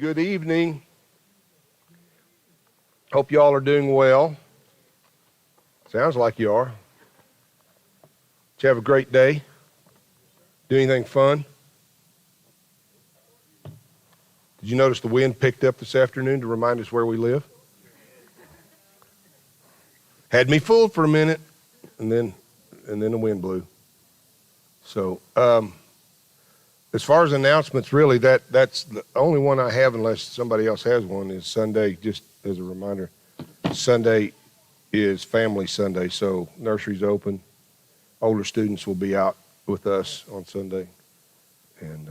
Good evening. Hope you all are doing well. Sounds like you are. Did you have a great day? Do anything fun? Did you notice the wind picked up this afternoon to remind us where we live? Had me fooled for a minute, and then the wind blew. So, as far as announcements, really, that's the only one I have, unless somebody else has one, is Sunday. Just as a reminder, Sunday is Family Sunday, so nursery's open. Older students will be out with us on Sunday, and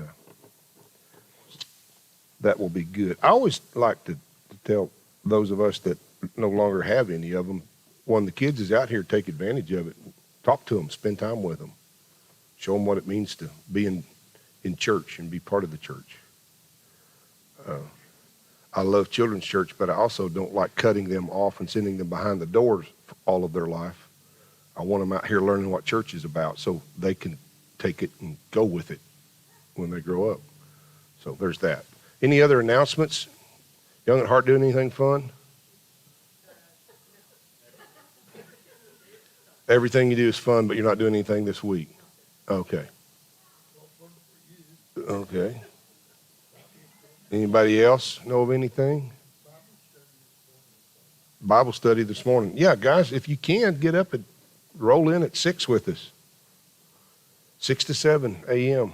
that will be good. I always like to tell those of us that no longer have any of them, when the kids is out here, take advantage of it. Talk to them, spend time with them, show them what it means to be in church and be part of the church. I love children's church, but I also don't like cutting them off and sending them behind the doors for all of their life. I want them out here learning what church is about so they can take it and go with it when they grow up. So there's that. Any other announcements? Young at Heart doing anything fun? Everything you do is fun, but you're not doing anything this week. Okay. Okay. Anybody else know of anything? Bible study this morning. Yeah, guys, if you can, get up and roll in at 6 with us. 6 to 7 a.m.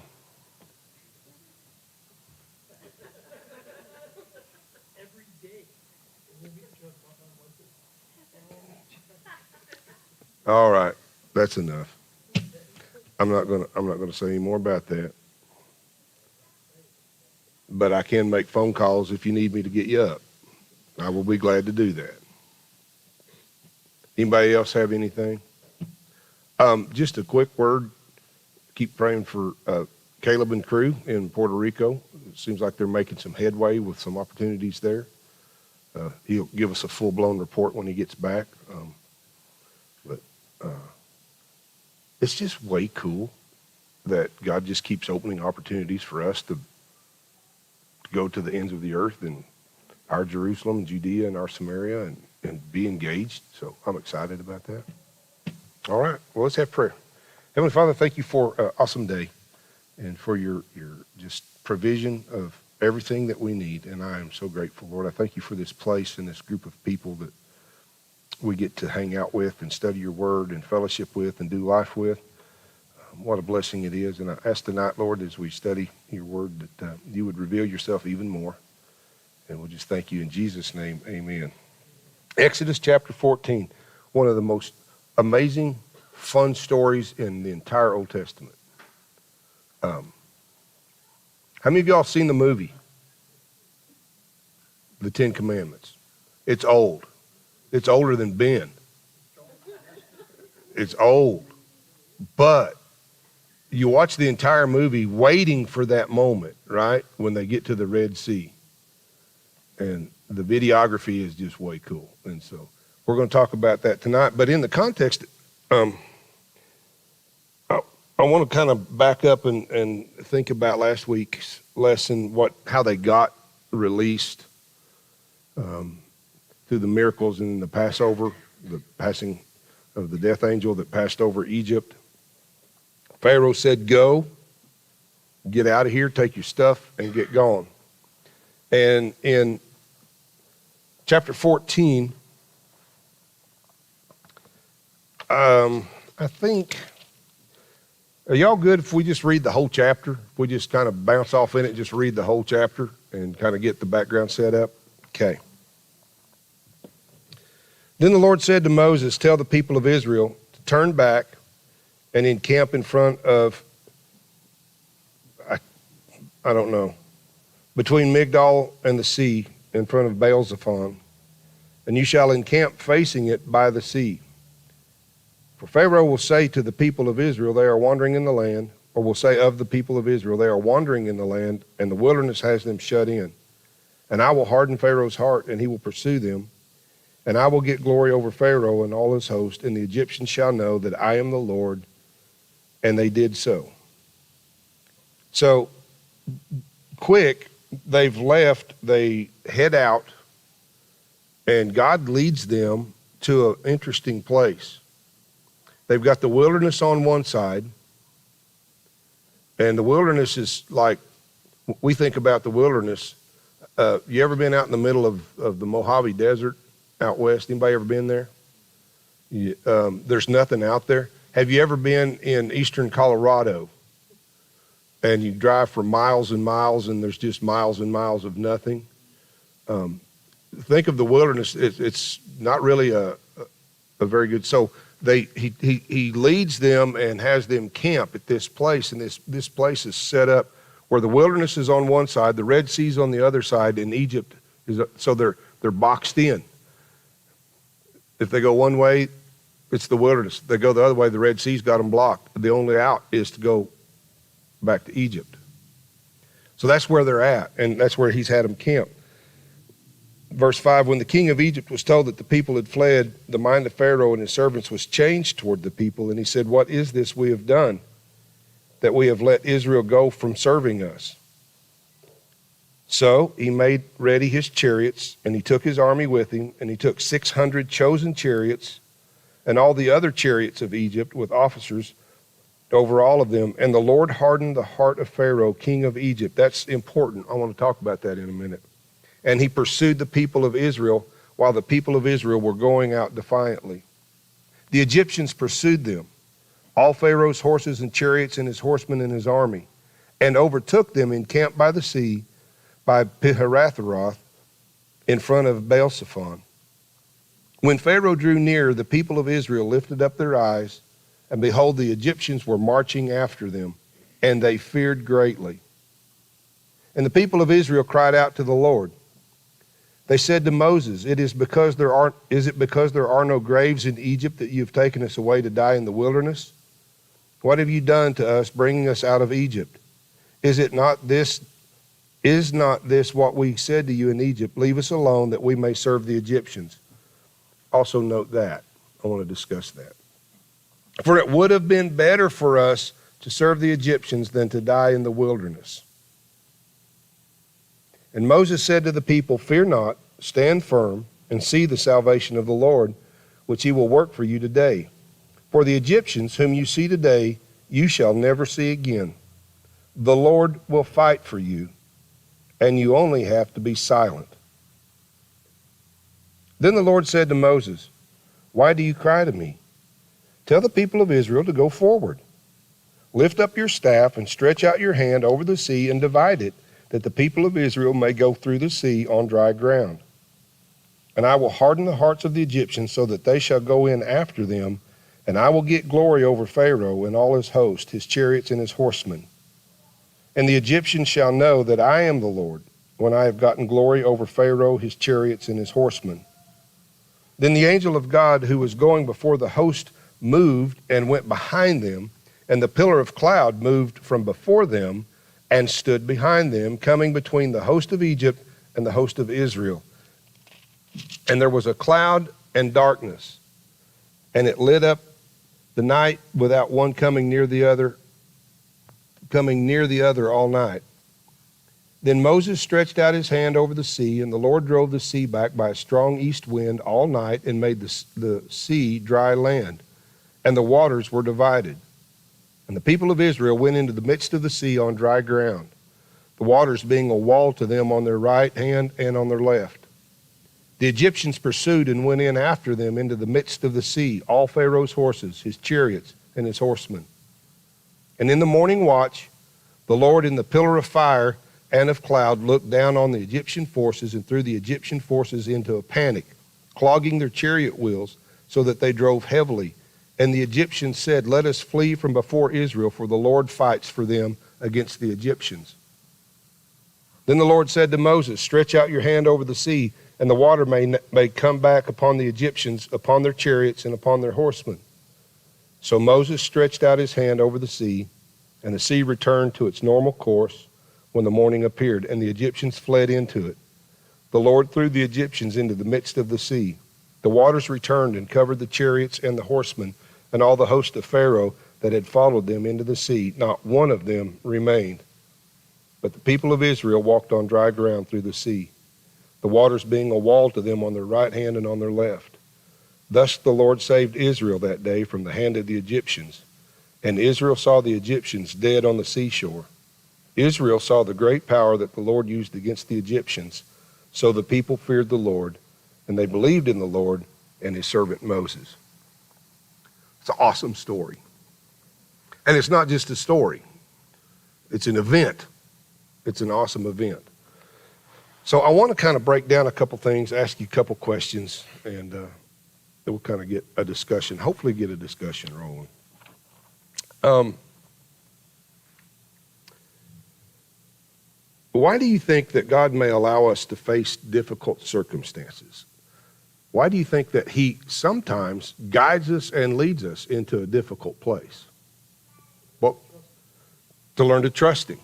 Every day. All right, that's enough. I'm not gonna say any more about that. But I can make phone calls if you need me to get you up. I will be glad to do that. Anybody else have anything? Just a quick word. Keep praying for Caleb and crew in Puerto Rico. It seems like they're making some headway with some opportunities there. He'll give us a full-blown report when he gets back. But it's just way cool that God just keeps opening opportunities for us to go to the ends of the earth and our Jerusalem, Judea, and our Samaria and be engaged. So I'm excited about that. All right, well, let's have prayer. Heavenly Father, thank you for an awesome day and for your just provision of everything that we need. And I am so grateful, Lord. I thank you for this place and this group of people that we get to hang out with and study your word and fellowship with and do life with. What a blessing it is. And I ask tonight, Lord, as we study your word, that you would reveal yourself even more. And we'll just thank you in Jesus' name. Amen. Exodus chapter 14, one of the most amazing, fun stories in the entire Old Testament. How many of y'all seen the movie, The Ten Commandments? It's old. It's older than Ben. It's old. But you watch the entire movie waiting for that moment, right? When they get to the Red Sea. And the videography is just way cool. And so we're going to talk about that tonight. But in the context, I want to kind of back up and think about last week's lesson, how they got released through the miracles in the Passover, the passing of the death angel that passed over Egypt. Pharaoh said, go, get out of here, take your stuff, and get gone. And in chapter 14, I think, are y'all good if we just read the whole chapter? If we just kind of bounce off in it, just read the whole chapter and kind of get the background set up? Okay. Then the Lord said to Moses, tell the people of Israel to turn back and encamp in front of, I don't know, between Migdol and the sea, in front of Baal-zephon, and you shall encamp facing it by the sea. For Pharaoh will say to the people of Israel, they are wandering in the land, or will say of the people of Israel, they are wandering in the land, and the wilderness has them shut in. And I will harden Pharaoh's heart, and he will pursue them. And I will get glory over Pharaoh and all his host, and the Egyptians shall know that I am the Lord. And they did so. So, quick, they've left, they head out, and God leads them to an interesting place. They've got the wilderness on one side, and the wilderness is like, we think about the wilderness. You ever been out in the middle of the Mojave Desert out west? Anybody ever been there? There's nothing out there. Have you ever been in eastern Colorado and you drive for miles and miles and there's just miles and miles of nothing? Think of the wilderness. It's not really a very good. So he leads them and has them camp at this place, and this place is set up where the wilderness is on one side, the Red Sea's on the other side, and Egypt is. So they're boxed in. If they go one way, it's the wilderness. They go the other way, the Red Sea's got them blocked. The only out is to go back to Egypt. So that's where they're at, and that's where he's had them camp. Verse 5, when the king of Egypt was told that the people had fled, the mind of Pharaoh and his servants was changed toward the people, and he said, what is this we have done, that we have let Israel go from serving us? So he made ready his chariots, and he took his army with him, and he took 600 chosen chariots, and all the other chariots of Egypt with officers over all of them. And the Lord hardened the heart of Pharaoh, king of Egypt. That's important. I want to talk about that in a minute. And he pursued the people of Israel while the people of Israel were going out defiantly. The Egyptians pursued them, all Pharaoh's horses and chariots and his horsemen and his army, and overtook them encamped by the sea by Piharatharoth in front of Baal-zephon. When Pharaoh drew near, the people of Israel lifted up their eyes, and behold, the Egyptians were marching after them, and they feared greatly. And the people of Israel cried out to the Lord. They said to Moses, is it because there are no graves in Egypt that you have taken us away to die in the wilderness? What have you done to us, bringing us out of Egypt? Is not this what we said to you in Egypt? Leave us alone that we may serve the Egyptians. Also note that. I want to discuss that. For it would have been better for us to serve the Egyptians than to die in the wilderness. And Moses said to the people, fear not, stand firm, and see the salvation of the Lord, which he will work for you today. For the Egyptians whom you see today, you shall never see again. The Lord will fight for you, and you only have to be silent. Then the Lord said to Moses, why do you cry to me? Tell the people of Israel to go forward. Lift up your staff and stretch out your hand over the sea and divide it, that the people of Israel may go through the sea on dry ground. And I will harden the hearts of the Egyptians so that they shall go in after them, and I will get glory over Pharaoh and all his host, his chariots and his horsemen. And the Egyptians shall know that I am the Lord, when I have gotten glory over Pharaoh, his chariots and his horsemen. Then the angel of God who was going before the host moved and went behind them, and the pillar of cloud moved from before them and stood behind them, coming between the host of Egypt and the host of Israel. And there was a cloud and darkness, and it lit up the night without one coming near the other all night. Then Moses stretched out his hand over the sea, and the Lord drove the sea back by a strong east wind all night and made the sea dry land, and the waters were divided. And the people of Israel went into the midst of the sea on dry ground, the waters being a wall to them on their right hand and on their left. The Egyptians pursued and went in after them into the midst of the sea, all Pharaoh's horses, his chariots, and his horsemen. And in the morning watch, the Lord in the pillar of fire and of cloud looked down on the Egyptian forces and threw the Egyptian forces into a panic, clogging their chariot wheels so that they drove heavily. And the Egyptians said, let us flee from before Israel, for the Lord fights for them against the Egyptians. Then the Lord said to Moses, stretch out your hand over the sea, and the water may come back upon the Egyptians, upon their chariots, and upon their horsemen. So Moses stretched out his hand over the sea, and the sea returned to its normal course when the morning appeared, and the Egyptians fled into it. The Lord threw the Egyptians into the midst of the sea. The waters returned and covered the chariots and the horsemen, and all the host of Pharaoh that had followed them into the sea. Not one of them remained. But the people of Israel walked on dry ground through the sea, the waters being a wall to them on their right hand and on their left. Thus the Lord saved Israel that day from the hand of the Egyptians. And Israel saw the Egyptians dead on the seashore. Israel saw the great power that the Lord used against the Egyptians. So the people feared the Lord, and they believed in the Lord and his servant Moses. It's an awesome story. And it's not just a story. It's an event. It's an awesome event. So I want to kind of break down a couple things, ask you a couple questions, and then we'll kind of get a discussion, hopefully get a discussion rolling. Why do you think that God may allow us to face difficult circumstances? Why do you think that he sometimes guides us and leads us into a difficult place? Well, to learn to trust him,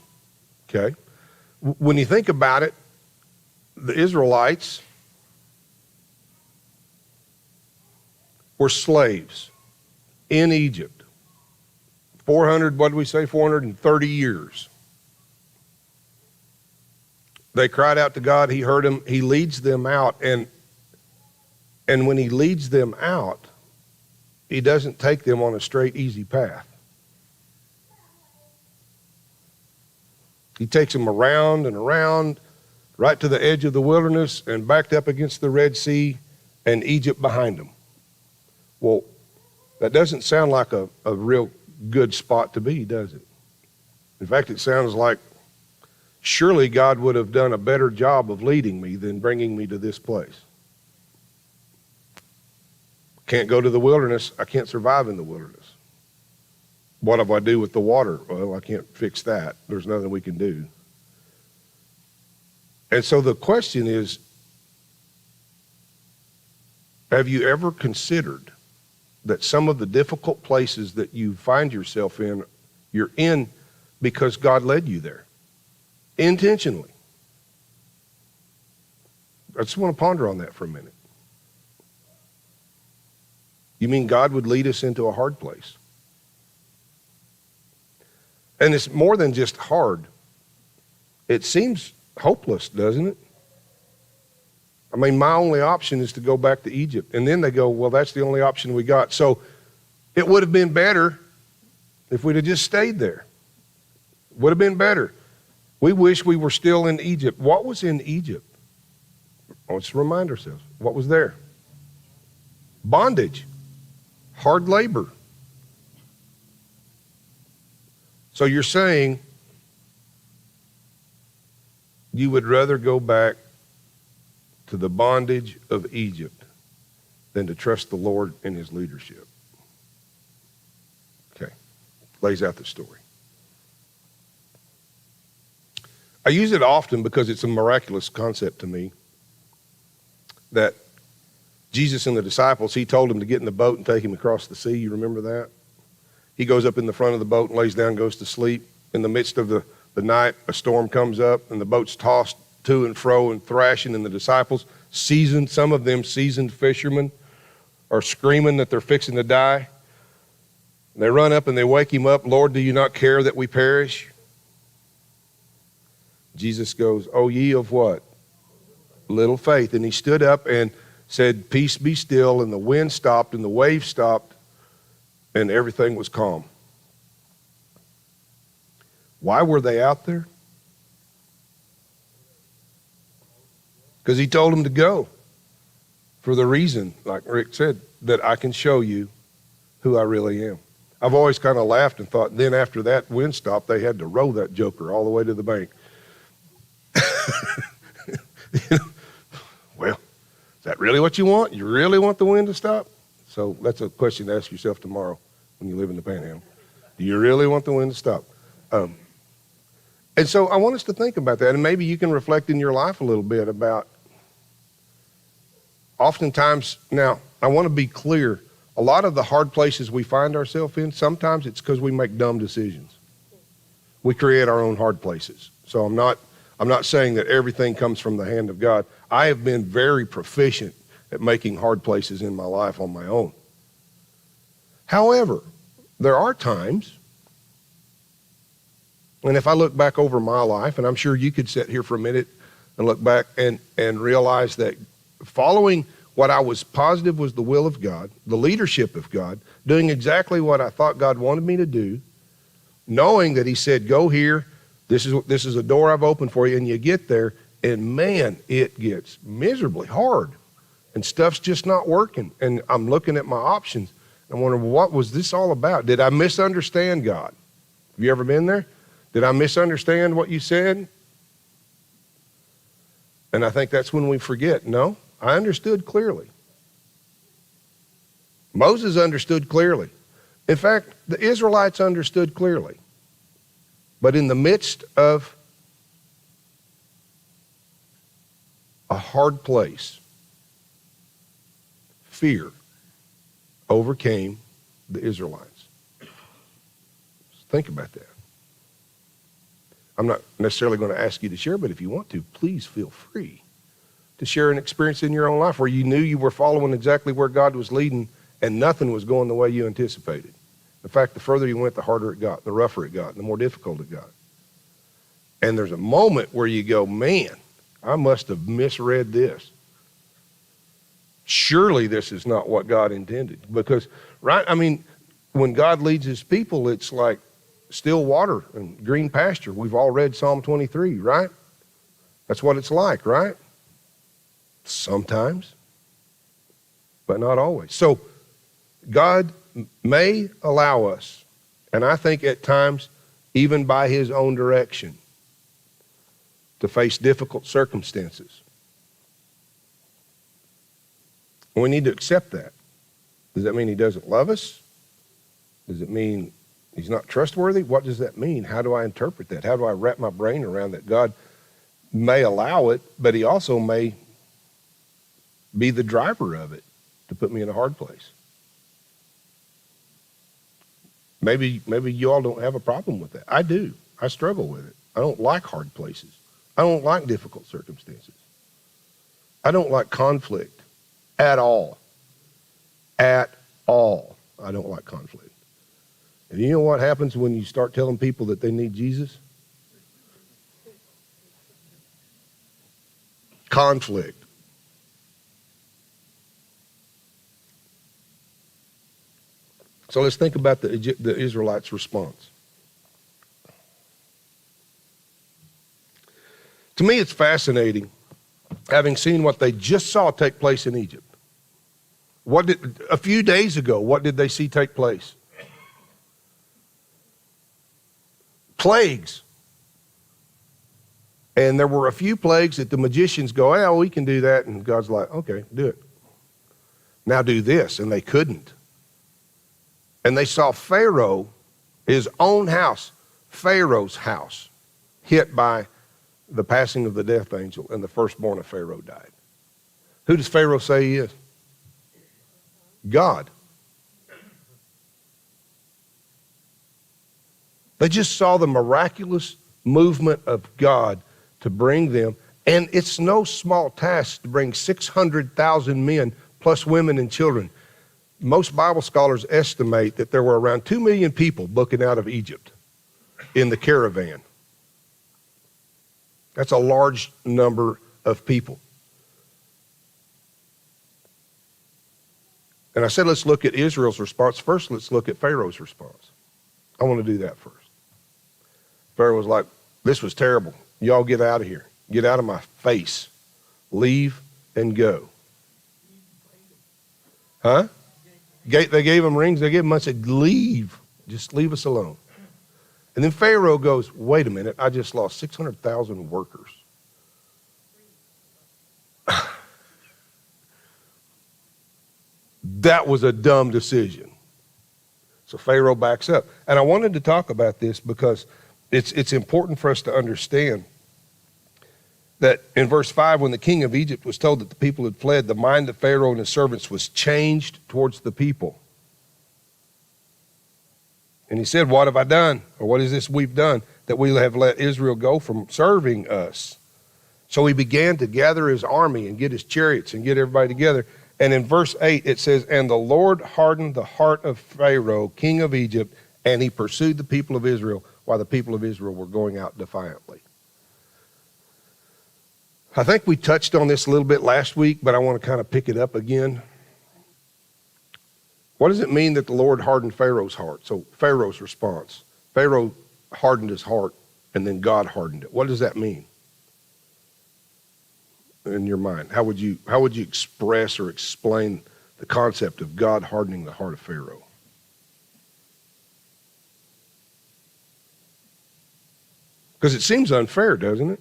okay? When you think about it, the Israelites were slaves in Egypt. 430 years. They cried out to God. He heard them. He leads them out. And when he leads them out, he doesn't take them on a straight, easy path. He takes them around and around, right to the edge of the wilderness and backed up against the Red Sea and Egypt behind them. Well, that doesn't sound like a real good spot to be, does it? In fact, it sounds like surely God would have done a better job of leading me than bringing me to this place. Can't go to the wilderness. I can't survive in the wilderness. What do I do with the water? Well, I can't fix that. There's nothing we can do. And so the question is, have you ever considered that some of the difficult places that you find yourself in, you're in because God led you there, intentionally? I just want to ponder on that for a minute. You mean God would lead us into a hard place? And it's more than just hard. It seems hopeless, doesn't it? I mean, my only option is to go back to Egypt. And then they go, well, that's the only option we got. So it would have been better if we'd have just stayed there. Would have been better. We wish we were still in Egypt. What was in Egypt? Let's remind ourselves. What was there? Bondage. Hard labor. So you're saying you would rather go back to the bondage of Egypt than to trust the Lord in his leadership. Okay. Lays out the story. I use it often because it's a miraculous concept to me that Jesus and the disciples, he told them to get in the boat and take him across the sea. You remember that? He goes up in the front of the boat and lays down, goes to sleep. In the midst of the night, a storm comes up and the boat's tossed to and fro and thrashing, and the disciples, some of them seasoned fishermen, are screaming that they're fixing to die. And they run up and they wake him up. Lord, do you not care that we perish? Jesus goes, oh, ye of what? Little faith. And he stood up and said, peace be still, and the wind stopped and the waves stopped and everything was calm. Why were they out there? Because he told them to go for the reason, like Rick said, that I can show you who I really am. I've always kind of laughed and thought, then after that wind stopped, they had to row that joker all the way to the bank. Well, is that really what you want? You really want the wind to stop? So that's a question to ask yourself tomorrow when you live in the Panhandle. Do you really want the wind to stop? And so I want us to think about that, and maybe you can reflect in your life a little bit about oftentimes, now, I want to be clear, a lot of the hard places we find ourselves in, sometimes it's because we make dumb decisions. We create our own hard places. So I'm not saying that everything comes from the hand of God. I have been very proficient at making hard places in my life on my own. However, there are times And if I look back over my life, and I'm sure you could sit here for a minute and look back and realize that following what I was positive was the will of God, the leadership of God, doing exactly what I thought God wanted me to do, knowing that he said, go here, this is a door I've opened for you, and you get there, and man, it gets miserably hard, and stuff's just not working, and I'm looking at my options, and wondering, what was this all about? Did I misunderstand God? Have you ever been there? Did I misunderstand what you said? And I think that's when we forget. No, I understood clearly. Moses understood clearly. In fact, the Israelites understood clearly. But in the midst of a hard place, fear overcame the Israelites. Think about that. I'm not necessarily going to ask you to share, but if you want to, please feel free to share an experience in your own life where you knew you were following exactly where God was leading and nothing was going the way you anticipated. In fact, the further you went, the harder it got, the rougher it got, the more difficult it got. And there's a moment where you go, man, I must have misread this. Surely this is not what God intended. Because, right, I mean, when God leads his people, it's like still water and green pasture. We've all read Psalm 23, right? That's what it's like, right? Sometimes, but not always. So God may allow us, and I think at times, even by his own direction, to face difficult circumstances. And we need to accept that. Does that mean he doesn't love us? Does it mean he's not trustworthy? What does that mean? How do I interpret that? How do I wrap my brain around that? God may allow it, but he also may be the driver of it to put me in a hard place. Maybe you all don't have a problem with that. I do. I struggle with it. I don't like hard places. I don't like difficult circumstances. I don't like conflict at all. At all. I don't like conflict. And you know what happens when you start telling people that they need Jesus? Conflict. So let's think about the Israelites' response. To me, it's fascinating, having seen what they just saw take place in Egypt. A few days ago, what did they see take place? Plagues. And there were a few plagues that the magicians go, oh, we can do that. And God's like, okay, do it. Now do this. And they couldn't. And they saw Pharaoh, his own house, Pharaoh's house, hit by the passing of the death angel, and the firstborn of Pharaoh died. Who does Pharaoh say he is? God. They just saw the miraculous movement of God to bring them, and it's no small task to bring 600,000 men plus women and children. Most Bible scholars estimate that there were around 2 million people booking out of Egypt in the caravan. That's a large number of people. And I said, let's look at Israel's response. First, let's look at Pharaoh's response. I want to do that first. Pharaoh was like, this was terrible. Y'all get out of here. Get out of my face. Leave and go. Huh? They gave him rings. They gave him money. Said, leave. Just leave us alone. And then Pharaoh goes, wait a minute. I just lost 600,000 workers. That was a dumb decision. So Pharaoh backs up. And I wanted to talk about this because it's important for us to understand that in verse 5, when the king of Egypt was told that the people had fled, the mind of Pharaoh and his servants was changed towards the people. And he said, what have I done? Or what is this we've done that we have let Israel go from serving us? So he began to gather his army and get his chariots and get everybody together. And in verse 8 it says, and the Lord hardened the heart of Pharaoh, king of Egypt, and he pursued the people of Israel while the people of Israel were going out defiantly. I think we touched on this a little bit last week, but I want to kind of pick it up again. What does it mean that the Lord hardened Pharaoh's heart? So Pharaoh's response. Pharaoh hardened his heart, and then God hardened it. What does that mean in your mind? How would you express or explain the concept of God hardening the heart of Pharaoh? Because it seems unfair, doesn't it?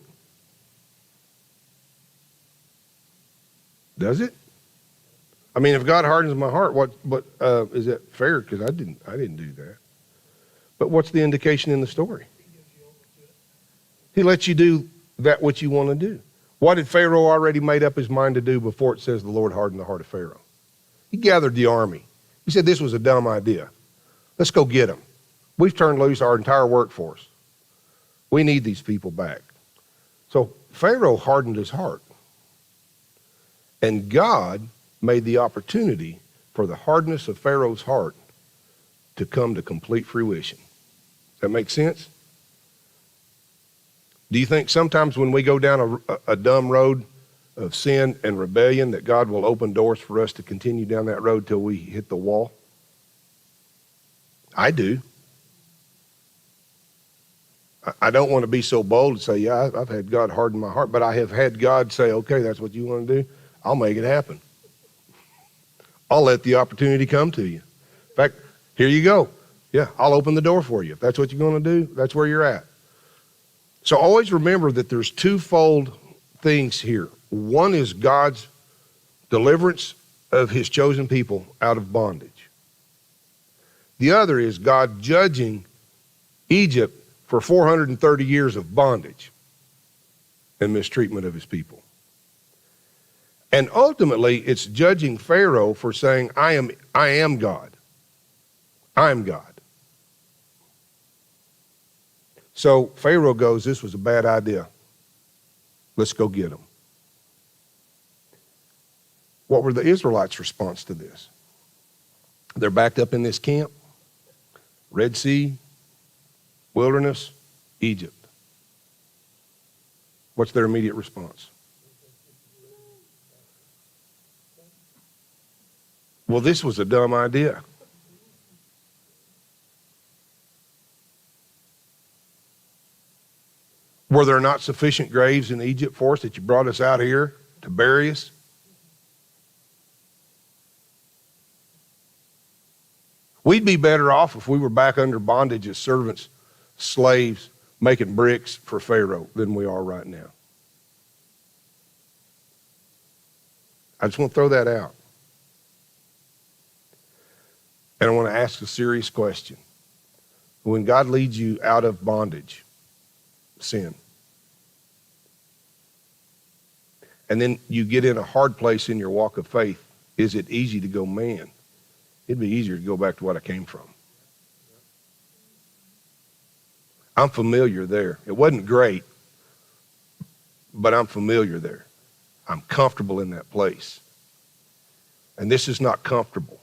Does it? I mean, if God hardens my heart, what is that fair? Because I didn't do that. But what's the indication in the story? He lets you do that which you want to do. What had Pharaoh already made up his mind to do before it says the Lord hardened the heart of Pharaoh? He gathered the army. He said this was a dumb idea. Let's go get them. We've turned loose our entire workforce. We need these people back. So Pharaoh hardened his heart. And God made the opportunity for the hardness of Pharaoh's heart to come to complete fruition. Does that make sense? Do you think sometimes when we go down a dumb road of sin and rebellion that God will open doors for us to continue down that road till we hit the wall? I do. I don't want to be so bold to say, yeah, I've had God harden my heart, but I have had God say, okay, that's what you want to do. I'll make it happen. I'll let the opportunity come to you. In fact, here you go. Yeah, I'll open the door for you. If that's what you're going to do, that's where you're at. So always remember that there's twofold things here. One is God's deliverance of his chosen people out of bondage. The other is God judging Egypt for 430 years of bondage and mistreatment of his people. And ultimately, it's judging Pharaoh for saying, I am God. I am God. So Pharaoh goes, this was a bad idea. Let's go get them. What were the Israelites' response to this? They're backed up in this camp, Red Sea, wilderness, Egypt. What's their immediate response? Well, this was a dumb idea. Were there not sufficient graves in Egypt for us that you brought us out here to bury us? We'd be better off if we were back under bondage as servants, slaves, making bricks for Pharaoh than we are right now. I just want to throw that out. And I want to ask a serious question. When God leads you out of bondage, sin, and then you get in a hard place in your walk of faith, is it easy to go, man, it'd be easier to go back to what I came from? I'm familiar there. It wasn't great, but I'm familiar there. I'm comfortable in that place. And this is not comfortable.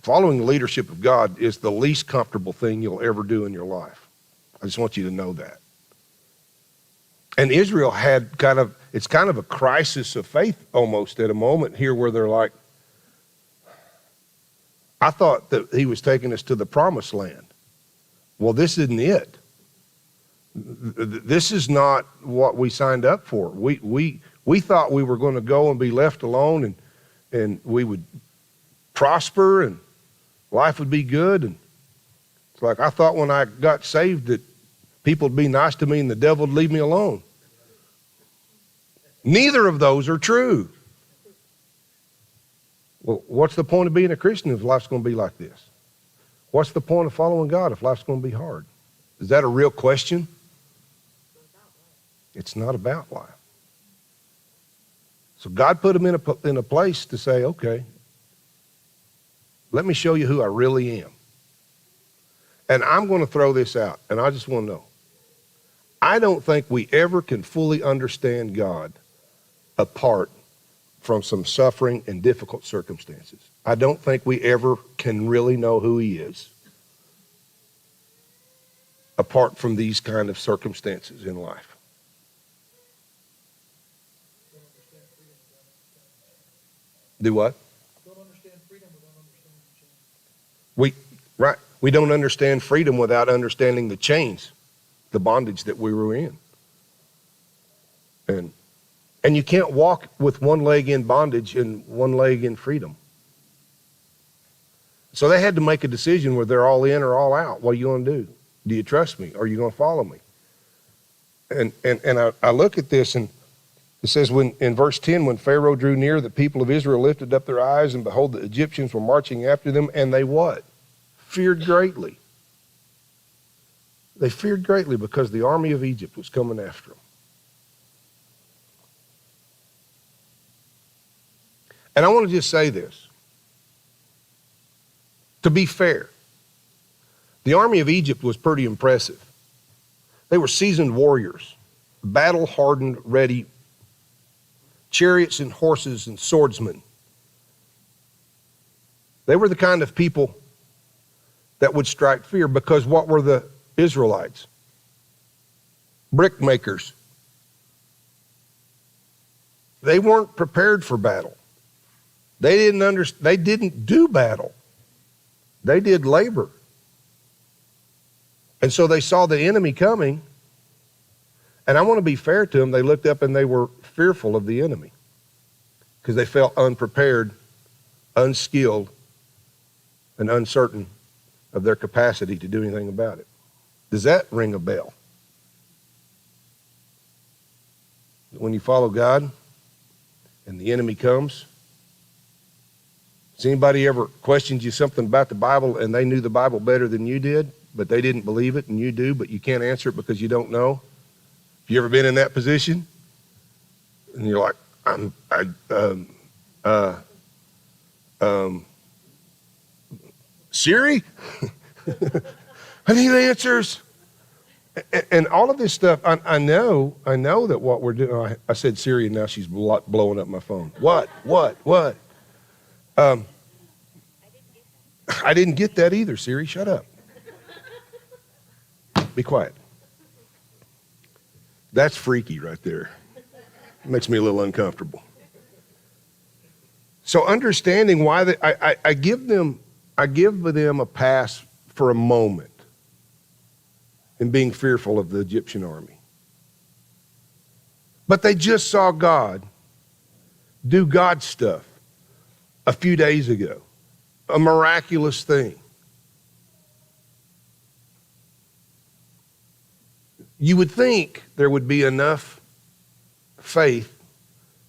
Following the leadership of God is the least comfortable thing you'll ever do in your life. I just want you to know that. And Israel had it's kind of a crisis of faith almost at a moment here where they're like, I thought that he was taking us to the promised land. Well, this isn't it. This is not what we signed up for. We thought we were going to go and be left alone and we would prosper and life would be good. And it's like I thought when I got saved that people would be nice to me and the devil would leave me alone. Neither of those are true. Well, what's the point of being a Christian if life's going to be like this? What's the point of following God if life's going to be hard? Is that a real question? It's not about life. So God put him in a place to say, okay, let me show you who I really am. And I'm going to throw this out, and I just want to know. I don't think we ever can fully understand God apart from some suffering and difficult circumstances. I don't think we ever can really know who he is apart from these kind of circumstances in life. Don't understand freedom without understanding change. Do what? Don't understand freedom without understanding change. We don't understand freedom without understanding the chains, the bondage that we were in. And you can't walk with one leg in bondage and one leg in freedom. So they had to make a decision whether they're all in or all out. What are you going to do? Do you trust me? Or are you going to follow me? And I look at this, and it says in verse 10, when Pharaoh drew near, the people of Israel lifted up their eyes, and behold, the Egyptians were marching after them, and they what? Feared greatly. They feared greatly because the army of Egypt was coming after them. And I want to just say this. To be fair, the army of Egypt was pretty impressive. They were seasoned warriors, battle-hardened, ready, chariots and horses and swordsmen. They were the kind of people that would strike fear, because what were the Israelites? Brick makers. They weren't prepared for battle. They didn't do battle. They did labor. And so they saw the enemy coming, and I want to be fair to them, they looked up and they were fearful of the enemy because they felt unprepared, unskilled, and uncertain of their capacity to do anything about it. Does that ring a bell? When you follow God and the enemy comes, has anybody ever questioned you something about the Bible and they knew the Bible better than you did, but they didn't believe it and you do, but you can't answer it because you don't know? Have you ever been in that position? And you're like, Siri? I need answers. And all of this stuff, I know that what we're doing, I said Siri and now she's blowing up my phone. What? I didn't get that either, Siri. Shut up. Be quiet. That's freaky right there. It makes me a little uncomfortable. So understanding why I give them a pass for a moment in being fearful of the Egyptian army. But they just saw God do God stuff a few days ago. A miraculous thing. You would think there would be enough faith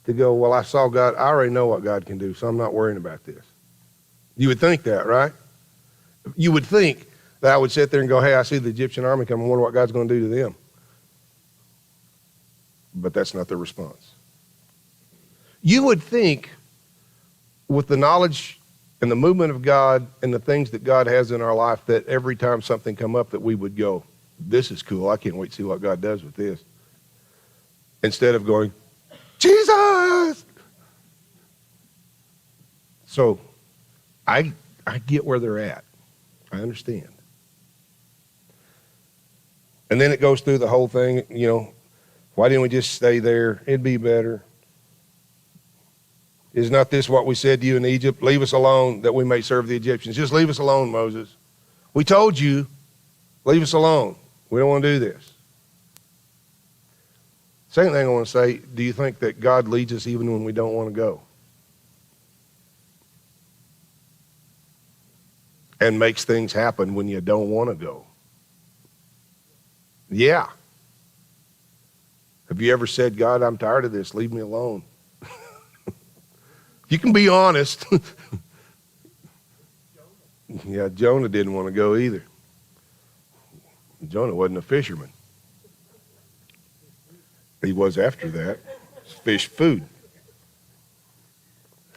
to go, well, I saw God. I already know what God can do, so I'm not worrying about this. You would think that, right? You would think that I would sit there and go, hey, I see the Egyptian army coming. I wonder what God's going to do to them. But that's not the response. You would think with the knowledge and the movement of God and the things that God has in our life that every time something come up that we would go, this is cool. I can't wait to see what God does with this. Instead of going, Jesus! So I get where they're at. I understand. And then it goes through the whole thing, why didn't we just stay there? It'd be better. Is not this what we said to you in Egypt? Leave us alone that we may serve the Egyptians. Just leave us alone, Moses. We told you, leave us alone. We don't want to do this. Second thing I want to say, do you think that God leads us even when we don't want to go? And makes things happen when you don't want to go? Yeah. Have you ever said, God, I'm tired of this. Leave me alone. You can be honest. Yeah, Jonah didn't want to go either. Jonah wasn't a fisherman. He was after that. Fish food.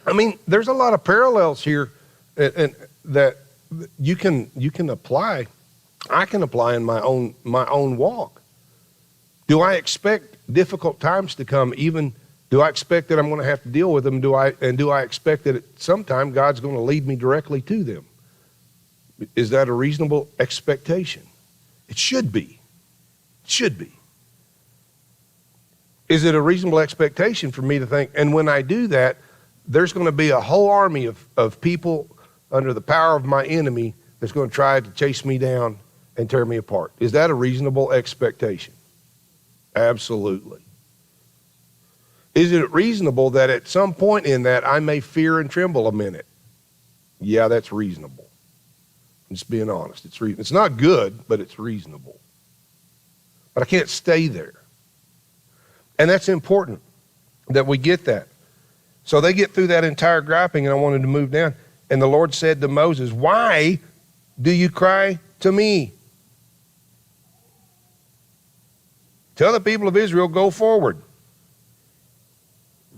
I mean, there's a lot of parallels here and that you can apply. I can apply in my own walk. Do I expect difficult times to come? Do I expect that I'm going to have to deal with them? Do I expect that at some time God's going to lead me directly to them? Is that a reasonable expectation? It should be. It should be. Is it a reasonable expectation for me to think, and when I do that, there's going to be a whole army of people under the power of my enemy that's going to try to chase me down and tear me apart? Is that a reasonable expectation? Absolutely. Is it reasonable that at some point in that I may fear and tremble a minute? Yeah, that's reasonable. Just being honest. It's not good, but it's reasonable. But I can't stay there. And that's important that we get that. So they get through that entire griping, and I wanted to move down. And the Lord said to Moses, why do you cry to me? Tell the people of Israel, go forward.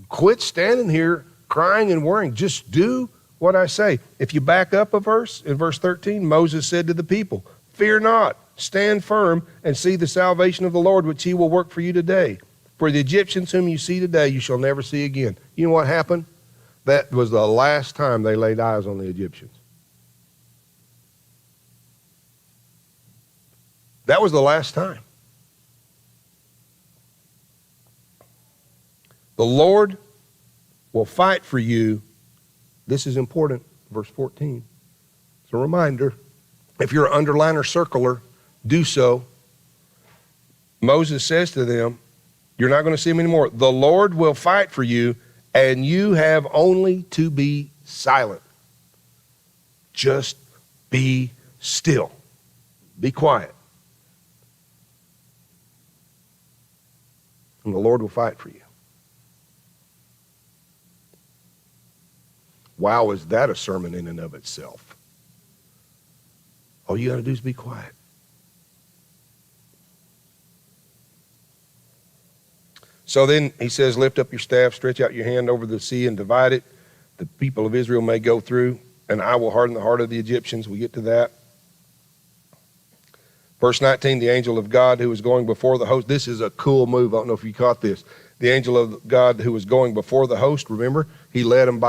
Quit standing here crying and worrying. Just do what I say. If you back up a verse, in verse 13, Moses said to the people, fear not, stand firm and see the salvation of the Lord, which he will work for you today. For the Egyptians whom you see today, you shall never see again. You know what happened? That was the last time they laid eyes on the Egyptians. That was the last time. The Lord will fight for you. This is important, verse 14. It's a reminder. If you're an underliner circler, do so. Moses says to them, you're not going to see him anymore. The Lord will fight for you, and you have only to be silent. Just be still. Be quiet. And the Lord will fight for you. Wow, is that a sermon in and of itself? All you got to do is be quiet. So then he says, lift up your staff, stretch out your hand over the sea and divide it. The people of Israel may go through, and I will harden the heart of the Egyptians. We get to that. Verse 19, the angel of God who was going before the host. This is a cool move. I don't know if you caught this. The angel of God who was going before the host, remember? He led them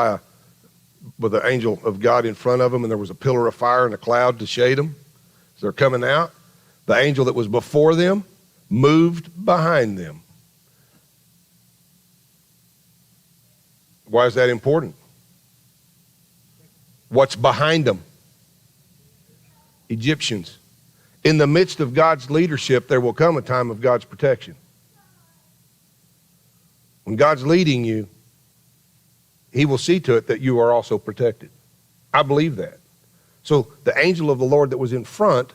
with the angel of God in front of them, and there was a pillar of fire and a cloud to shade them. As they're coming out, the angel that was before them moved behind them. Why is that important? What's behind them? Egyptians. In the midst of God's leadership, there will come a time of God's protection. When God's leading you, he will see to it that you are also protected. I believe that. So the angel of the Lord that was in front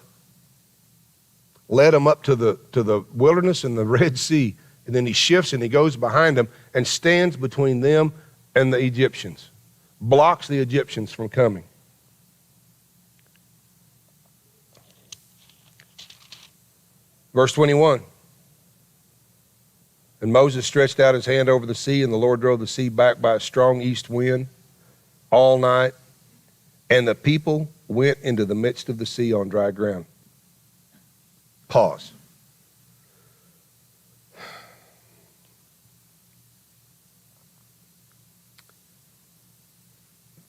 led them up to the wilderness and the Red Sea, and then he shifts and he goes behind them and stands between them and the Egyptians, blocks the Egyptians from coming. Verse 21. And Moses stretched out his hand over the sea, and the Lord drove the sea back by a strong east wind all night, and the people went into the midst of the sea on dry ground. Pause.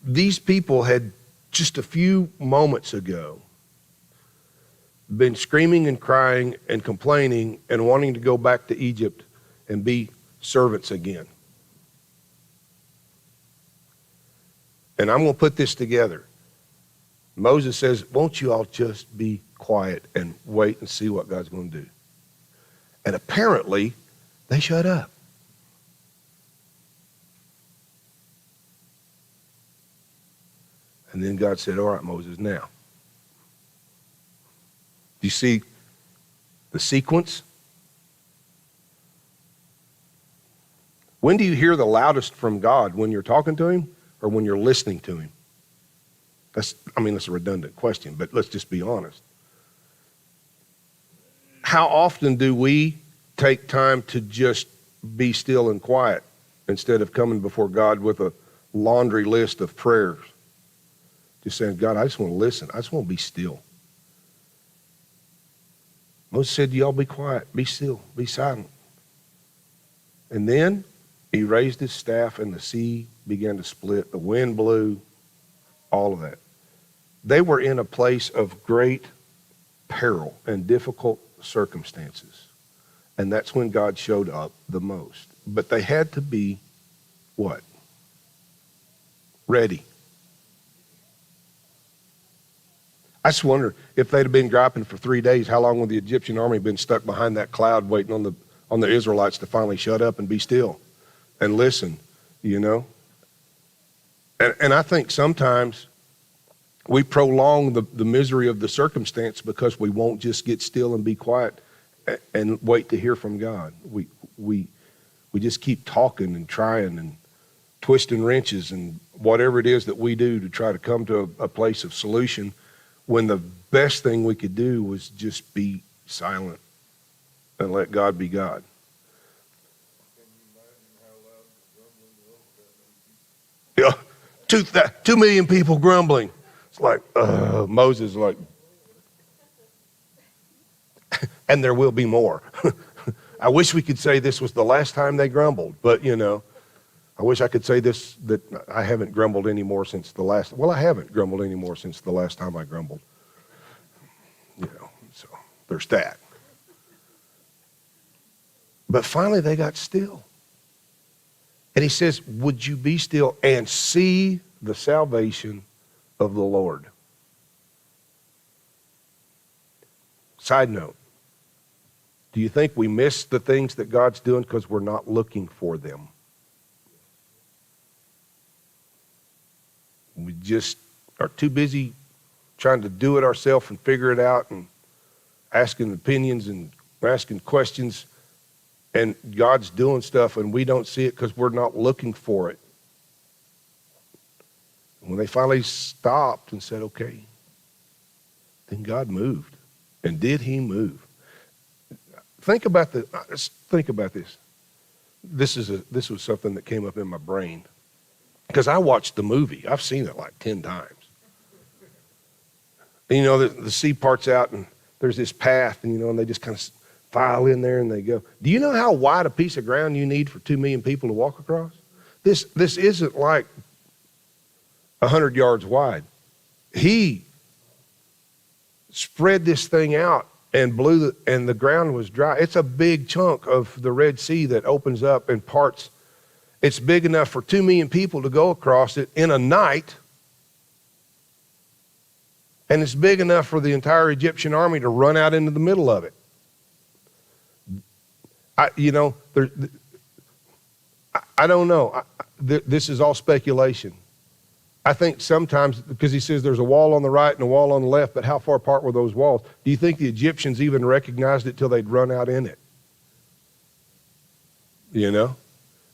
These people had just a few moments ago been screaming and crying and complaining and wanting to go back to Egypt and be servants again. And I'm going to put this together. Moses says, won't you all just be quiet and wait and see what God's going to do? And apparently, they shut up. And then God said, all right, Moses, now. Do you see the sequence? When do you hear the loudest from God? When you're talking to him or when you're listening to him? That's a redundant question, but let's just be honest. How often do we take time to just be still and quiet instead of coming before God with a laundry list of prayers? Just saying, God, I just want to listen. I just want to be still. Moses said, y'all be quiet, be still, be silent. And then he raised his staff and the sea began to split. The wind blew, all of that. They were in a place of great peril and difficult circumstances. And that's when God showed up the most. But they had to be what? Ready. I just wonder if they'd have been griping for 3 days, how long would the Egyptian army have been stuck behind that cloud waiting on the Israelites to finally shut up and be still and listen, you know? And I think sometimes we prolong the misery of the circumstance because we won't just get still and be quiet and wait to hear from God. We just keep talking and trying and twisting wrenches and whatever it is that we do to try to come to a place of solution, when the best thing we could do was just be silent and let God be God. Yeah, 2 million people grumbling. It's like, Moses is like, and there will be more. I wish we could say this was the last time they grumbled, but you know, I wish I could say this, that I haven't grumbled anymore since the last, well, I haven't grumbled anymore since the last time I grumbled. You know, so there's that. But finally they got still. And he says, would you be still and see the salvation of the Lord? Side note, do you think we miss the things that God's doing because we're not looking for them? We just are too busy trying to do it ourselves and figure it out and asking opinions and asking questions, and God's doing stuff and we don't see it because we're not looking for it. When they finally stopped and said, okay, then God moved. And did he move? Think about this. This was something that came up in my brain because I watched the movie. I've seen it like 10 times. And, you know, the sea parts out and there's this path, and, you know, and they just kind of file in there and they go. Do you know how wide a piece of ground you need for 2 million people to walk across? This isn't like 100 yards wide. He spread this thing out and and the ground was dry. It's a big chunk of the Red Sea that opens up in parts. It's big enough for 2 million people to go across it in a night. And it's big enough for the entire Egyptian army to run out into the middle of it. I don't know. This is all speculation. I think sometimes, because he says there's a wall on the right and a wall on the left, but how far apart were those walls? Do you think the Egyptians even recognized it till they'd run out in it? You know?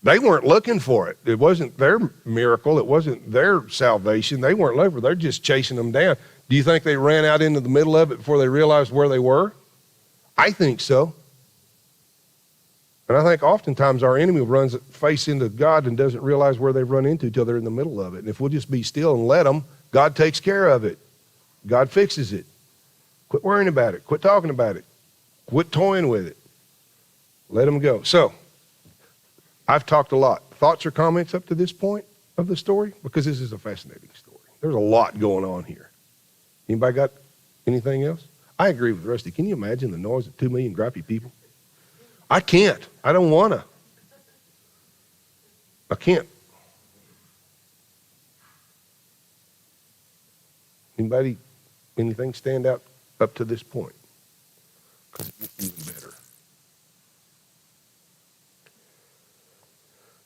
They weren't looking for it. It wasn't their miracle. It wasn't their salvation. They weren't looking for it. They're just chasing them down. Do you think they ran out into the middle of it before they realized where they were? I think so. And I think oftentimes our enemy runs face into God and doesn't realize where they've run into till they're in the middle of it. And if we'll just be still and let them, God takes care of it. God fixes it. Quit worrying about it. Quit talking about it. Quit toying with it. Let them go. So, I've talked a lot. Thoughts or comments up to this point of the story? Because this is a fascinating story. There's a lot going on here. Anybody got anything else? I agree with Rusty. Can you imagine the noise of 2 million gripey people? I can't. I don't want to. I can't. Anybody, anything stand out up to this point? Because it gets even better.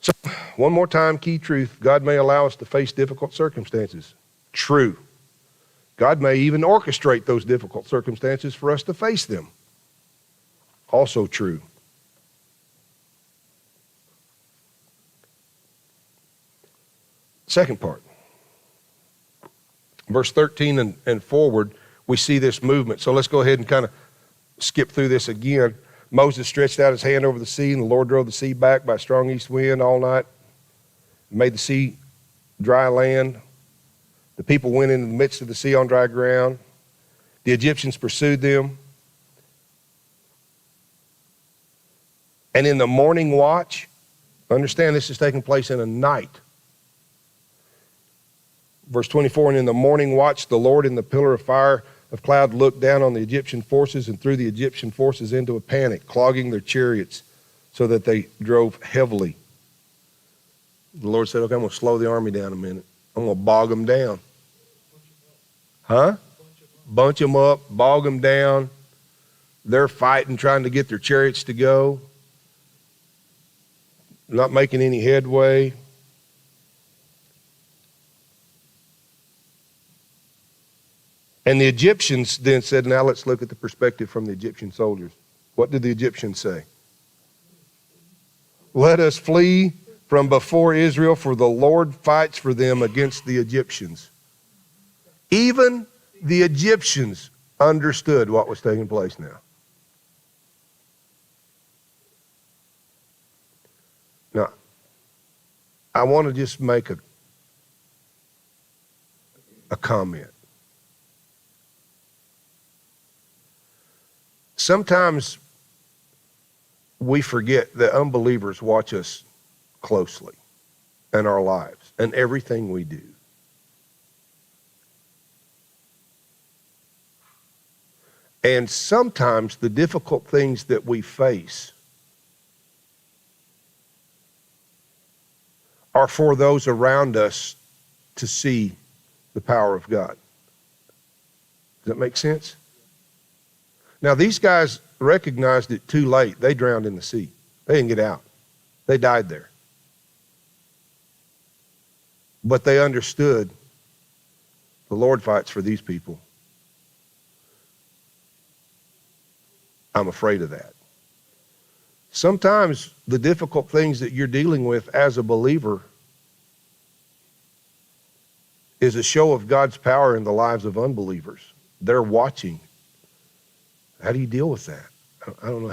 So, one more time, key truth. God may allow us to face difficult circumstances. True. God may even orchestrate those difficult circumstances for us to face them. Also true. Second part. Verse 13 and forward, we see this movement. So let's go ahead and kind of skip through this again. Moses stretched out his hand over the sea, and the Lord drove the sea back by a strong east wind all night, made the sea dry land. The people went into the midst of the sea on dry ground. The Egyptians pursued them. And in the morning watch, understand this is taking place in a night. Verse 24, and in the morning watch, the Lord in the pillar of fire of cloud looked down on the Egyptian forces and threw the Egyptian forces into a panic, clogging their chariots so that they drove heavily. The Lord said, okay, I'm going to slow the army down a minute. I'm going to bog them down. Huh? Bunch them up, bog them down. They're fighting, trying to get their chariots to go. Not making any headway. And the Egyptians then said, now let's look at the perspective from the Egyptian soldiers. What did the Egyptians say? Let us flee from before Israel, for the Lord fights for them against the Egyptians. Even the Egyptians understood what was taking place now. Now, I want to just make a comment. Sometimes we forget that unbelievers watch us closely in our lives and everything we do. And sometimes the difficult things that we face are for those around us to see the power of God. Does that make sense? Now, these guys recognized it too late. They drowned in the sea. They didn't get out. They died there. But they understood the Lord fights for these people. I'm afraid of that. Sometimes the difficult things that you're dealing with as a believer is a show of God's power in the lives of unbelievers. They're watching. How do you deal with that? I don't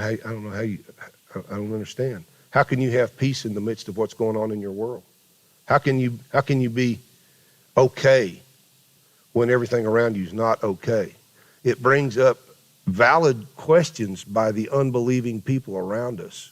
don't understand. How can you have peace in the midst of what's going on in your world? How can you be okay when everything around you is not okay? It brings up valid questions by the unbelieving people around us.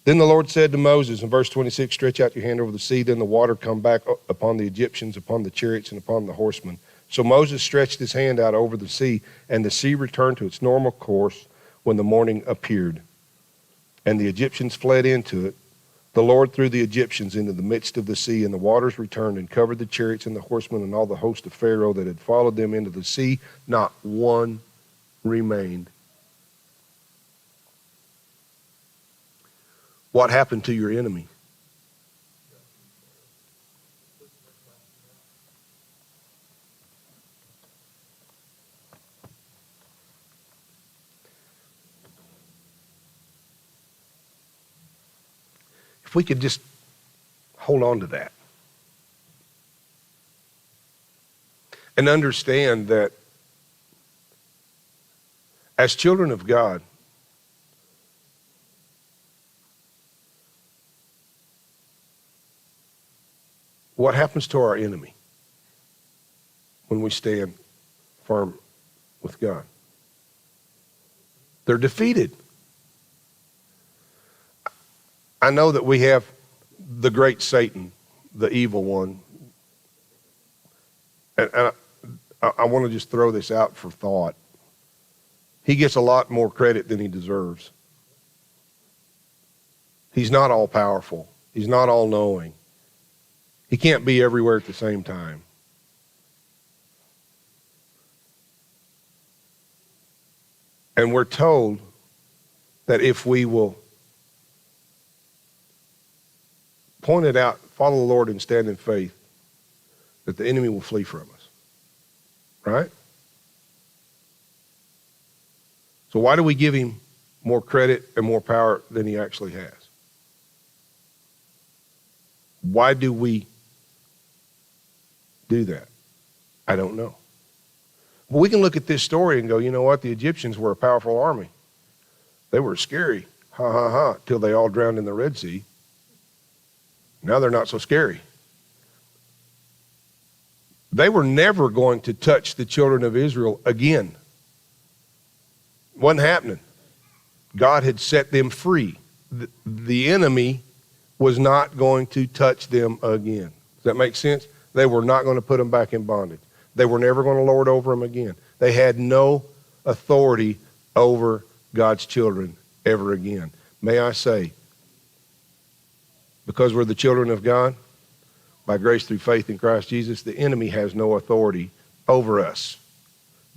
Then the Lord said to Moses in verse 26, stretch out your hand over the sea, then the water come back upon the Egyptians, upon the chariots, and upon the horsemen. So Moses stretched his hand out over the sea, and the sea returned to its normal course when the morning appeared. And the Egyptians fled into it. The Lord threw the Egyptians into the midst of the sea, and the waters returned and covered the chariots and the horsemen and all the host of Pharaoh that had followed them into the sea. Not one remained. What happened to your enemy? If we could just hold on to that and understand that as children of God, what happens to our enemy when we stand firm with God? They're defeated. I know that we have the great Satan, the evil one. And I want to just throw this out for thought. He gets a lot more credit than he deserves. He's not all powerful. He's not all knowing. He can't be everywhere at the same time. And we're told that if we will point it out, follow the Lord and stand in faith, that the enemy will flee from us. Right? So why do we give him more credit and more power than he actually has? Why do we do that? I don't know. But we can look at this story and go, you know what? The Egyptians were a powerful army. They were scary. Ha, ha, ha, till they all drowned in the Red Sea. Now they're not so scary. They were never going to touch the children of Israel again. Wasn't happening. God had set them free. The enemy was not going to touch them again. Does that make sense? They were not going to put them back in bondage. They were never going to lord over them again. They had no authority over God's children ever again. May I say, because we're the children of God, by grace through faith in Christ Jesus, the enemy has no authority over us.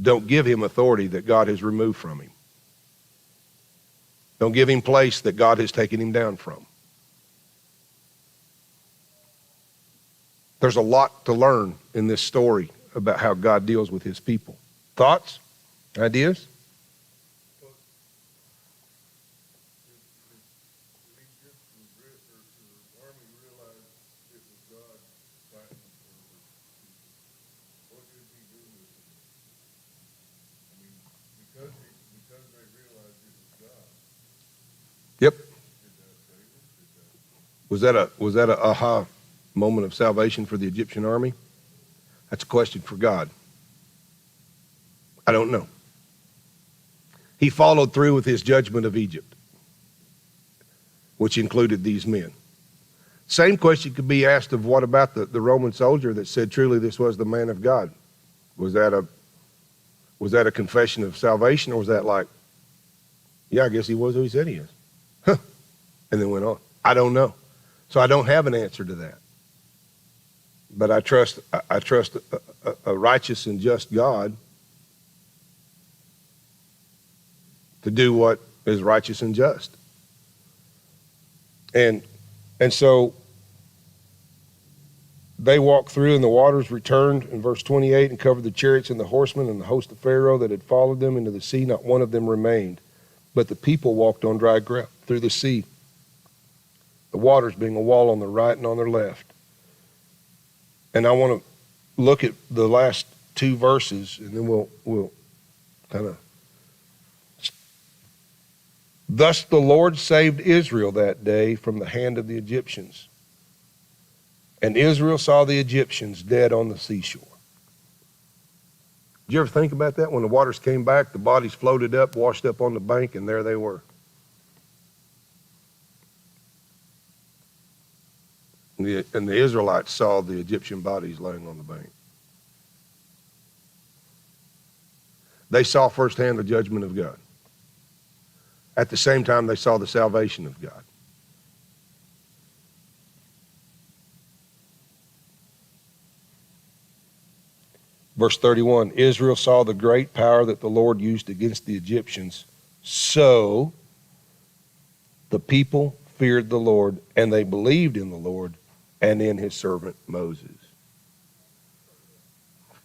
Don't give him authority that God has removed from him. Don't give him place that God has taken him down from. There's a lot to learn in this story about how God deals with his people. Thoughts? Ideas? Yep. Was that a aha moment of salvation for the Egyptian army? That's a question for God. I don't know. He followed through with his judgment of Egypt, which included these men. Same question could be asked of what about the Roman soldier that said, truly this was the man of God? Was that a confession of salvation, or was that like, yeah, I guess he was who he said he is? Huh. And then went on. I don't know. So I don't have an answer to that. But I trust a righteous and just God to do what is righteous and just. And so they walked through, and the waters returned in verse 28 and covered the chariots and the horsemen and the host of Pharaoh that had followed them into the sea. Not one of them remained, but the people walked on dry ground through the sea, the waters being a wall on their right and on their left. And I want to look at the last two verses, and then we'll kind of. Thus the Lord saved Israel that day from the hand of the Egyptians. And Israel saw the Egyptians dead on the seashore. Did you ever think about that? When the waters came back, the bodies floated up, washed up on the bank, and there they were. And the Israelites saw the Egyptian bodies laying on the bank. They saw firsthand the judgment of God. At the same time, they saw the salvation of God. Verse 31, Israel saw the great power that the Lord used against the Egyptians. So the people feared the Lord, and they believed in the Lord and in his servant Moses.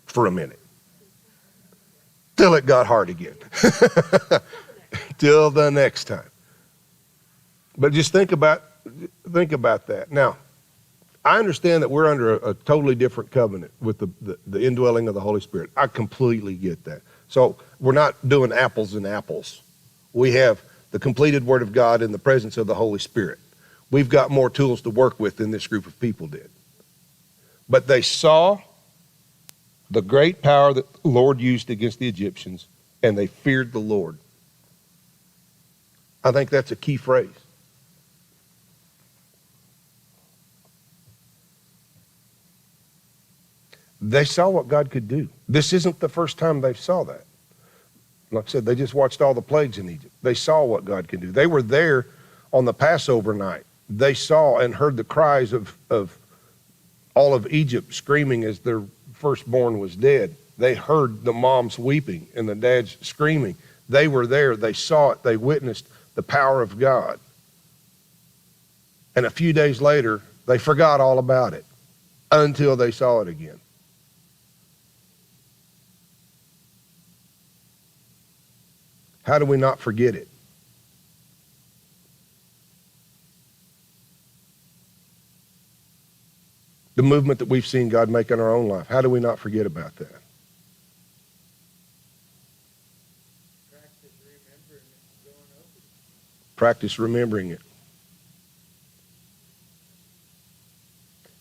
For a minute. Till it got hard again. Till the next time. But just think about that. Now, I understand that we're under a totally different covenant with the indwelling of the Holy Spirit. I completely get that. So we're not doing apples and apples. We have the completed Word of God in the presence of the Holy Spirit. We've got more tools to work with than this group of people did. But they saw the great power that the Lord used against the Egyptians, and they feared the Lord. I think that's a key phrase. They saw what God could do. This isn't the first time they saw that. Like I said, they just watched all the plagues in Egypt. They saw what God could do. They were there on the Passover night. They saw and heard the cries of all of Egypt screaming as their firstborn was dead. They heard the moms weeping and the dads screaming. They were there. They saw it. They witnessed the power of God. And a few days later, they forgot all about it until they saw it again. How do we not forget it? The movement that we've seen God make in our own life. How do we not forget about that? Practice remembering it.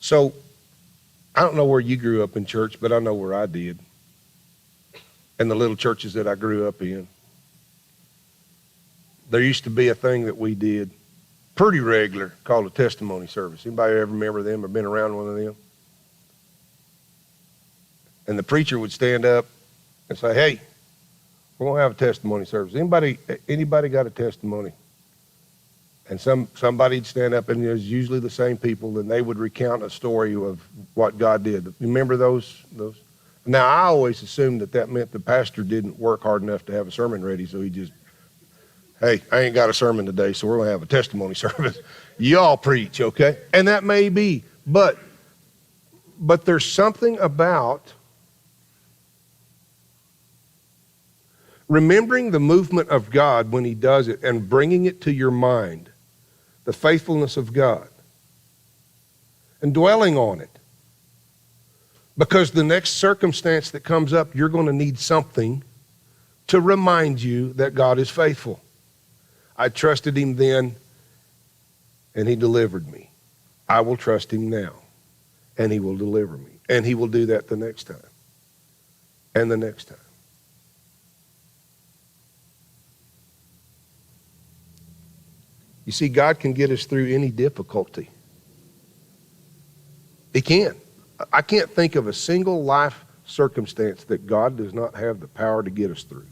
So, I don't know where you grew up in church, but I know where I did. And the little churches that I grew up in. There used to be a thing that we did pretty regular called a testimony service. Anybody ever remember them or been around one of them? And the preacher would stand up and say, hey, we're going to have a testimony service. Anybody got a testimony? And somebody'd stand up, and it was usually the same people, and they would recount a story of what God did. You remember those? Now, I always assumed that meant the pastor didn't work hard enough to have a sermon ready, so he just, hey, I ain't got a sermon today, so we're going to have a testimony service. Y'all preach, okay? And that may be, but there's something about remembering the movement of God when he does it and bringing it to your mind, the faithfulness of God, and dwelling on it. Because the next circumstance that comes up, you're going to need something to remind you that God is faithful. I trusted him then, and he delivered me. I will trust him now, and he will deliver me. And he will do that the next time, and the next time. You see, God can get us through any difficulty. He can. I can't think of a single life circumstance that God does not have the power to get us through.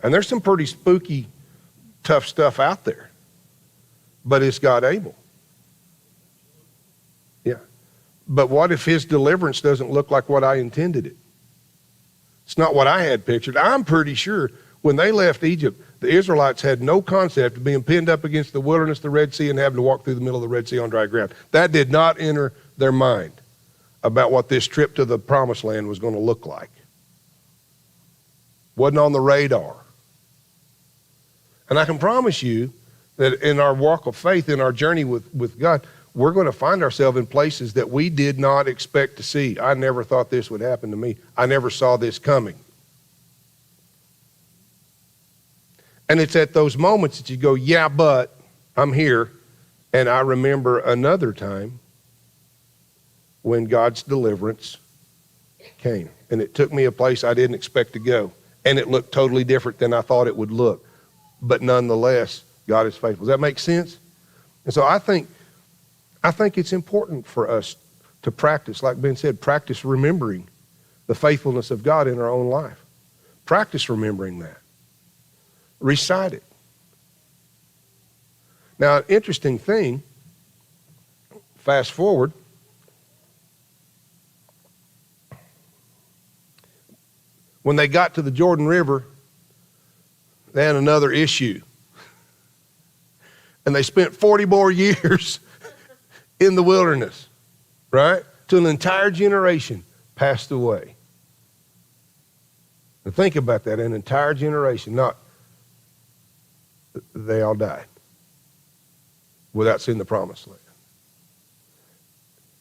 And there's some pretty spooky, tough stuff out there. But is God able? Yeah. But what if his deliverance doesn't look like what I intended it? It's not what I had pictured. I'm pretty sure when they left Egypt, the Israelites had no concept of being pinned up against the wilderness, the Red Sea, and having to walk through the middle of the Red Sea on dry ground. That did not enter their mind about what this trip to the promised land was going to look like. Wasn't on the radar. And I can promise you that in our walk of faith, in our journey with God, we're going to find ourselves in places that we did not expect to see. I never thought this would happen to me. I never saw this coming. And it's at those moments that you go, yeah, but I'm here. And I remember another time when God's deliverance came. And it took me a place I didn't expect to go. And it looked totally different than I thought it would look. But nonetheless, God is faithful. Does that make sense? And so I think it's important for us to practice, like Ben said, practice remembering the faithfulness of God in our own life. Practice remembering that. Recite it. Now, an interesting thing, fast forward, when they got to the Jordan River, they had another issue. And they spent 40 more years in the wilderness, right? Till an entire generation passed away. And think about that, an entire generation, they all died without seeing the promised land.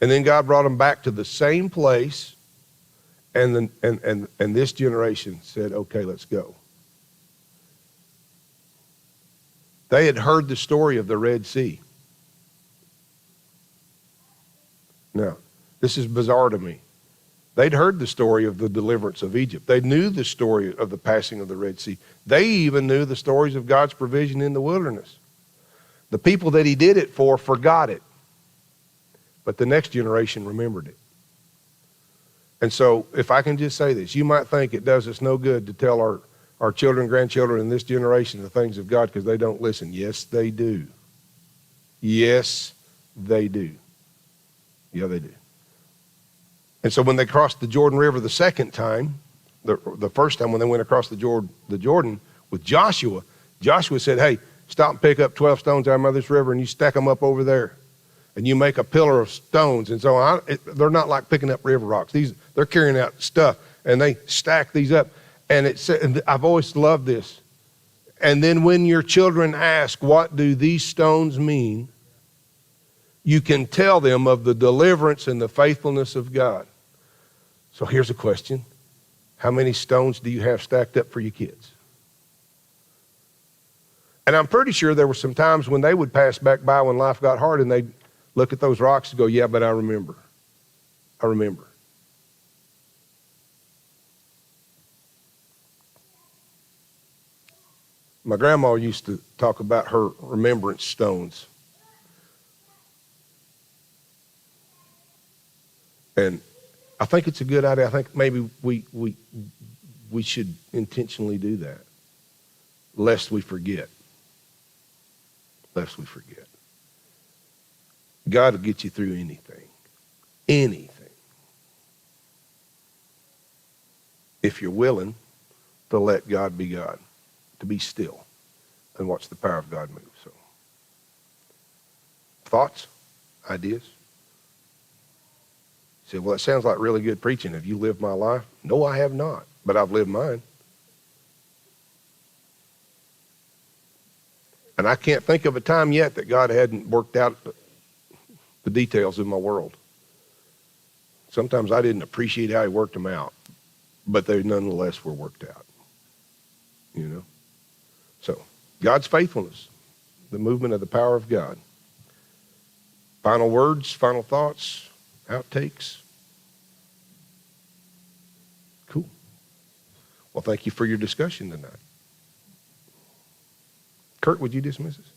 And then God brought them back to the same place, and this generation said, okay, let's go. They had heard the story of the Red Sea. Now, this is bizarre to me. They'd heard the story of the deliverance of Egypt. They knew the story of the passing of the Red Sea. They even knew the stories of God's provision in the wilderness. The people that he did it for forgot it. But the next generation remembered it. And so, if I can just say this, you might think it does us no good to tell our children, grandchildren in this generation the things of God because they don't listen. Yes, they do. Yes, they do. Yeah, they do. And so when they crossed the Jordan River the second time, the first time when they went across the Jordan with Joshua, Joshua said, hey, stop and pick up 12 stones out of this river and you stack them up over there. And you make a pillar of stones. And so they're not like picking up river rocks. They're carrying out stuff. And they stack these up. And I've always loved this. And then when your children ask, what do these stones mean? You can tell them of the deliverance and the faithfulness of God. So here's a question. How many stones do you have stacked up for your kids? And I'm pretty sure there were some times when they would pass back by when life got hard and they'd look at those rocks and go, yeah, but I remember. I remember. My grandma used to talk about her remembrance stones. And I think it's a good idea. I think maybe we should intentionally do that, lest we forget. Lest we forget. God will get you through anything. Anything. If you're willing to let God be God, to be still and watch the power of God move. So, thoughts? Ideas? You say, well, it sounds like really good preaching. Have you lived my life? No, I have not, but I've lived mine. And I can't think of a time yet that God hadn't worked out the details of my world. Sometimes I didn't appreciate how he worked them out, but they nonetheless were worked out. You know? So, God's faithfulness, the movement of the power of God. Final words, final thoughts, outtakes. Cool. Well, thank you for your discussion tonight. Kurt, would you dismiss us?